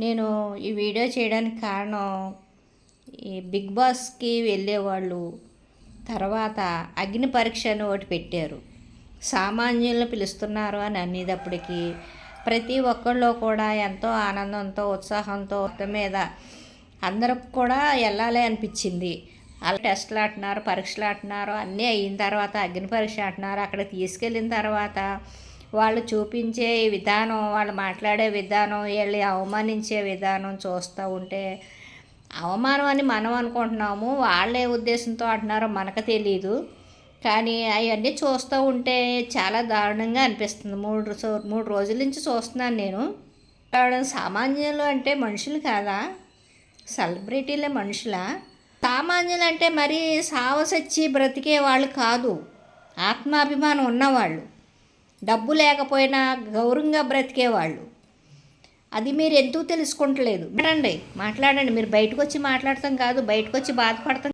నేను ఈ వీడియో చేయడానికి కారణం ఈ బిగ్ బాస్కి వెళ్ళేవాళ్ళు తర్వాత అగ్ని పరీక్ష అని ఒకటి పెట్టారు. సామాన్యులను పిలుస్తున్నారు అని అనేటప్పటికీ ప్రతి ఒక్కళ్ళు కూడా ఎంతో ఆనందంతో ఉత్సాహంతో మీద అందరికి కూడా వెళ్ళాలి అనిపించింది. అలా టెస్టులు అంటున్నారు, పరీక్షలు అంటున్నారు, అన్నీ అయిన తర్వాత అగ్ని పరీక్ష అంటున్నారు. అక్కడ తీసుకెళ్ళిన తర్వాత వాళ్ళు చూపించే విధానం, వాళ్ళు మాట్లాడే విధానం, వీళ్ళు అవమానించే విధానం చూస్తూ ఉంటే అవమానం అని మనం అనుకుంటున్నాము, వాళ్ళే ఉద్దేశంతో అంటున్నారో మనకు తెలీదు. కానీ అవన్నీ చూస్తూ ఉంటే చాలా దారుణంగా అనిపిస్తుంది. మూడు రోజుల నుంచి చూస్తున్నాను నేను. సామాన్యులు అంటే మనుషులు కాదా? సెలబ్రిటీలే మనుషులా? సామాన్యులు అంటే మరీ సావసచ్చి బ్రతికే వాళ్ళు కాదు, ఆత్మాభిమానం ఉన్నవాళ్ళు, డబ్బు లేకపోయినా గౌరవంగా బ్రతికేవాళ్ళు. అది మీరు ఎందుకు తెలుసుకుంటలేదు? మాట్లాడండి, మీరు బయటకు వచ్చి మాట్లాడతాం కాదు, బయటకు వచ్చి బాధపడతాం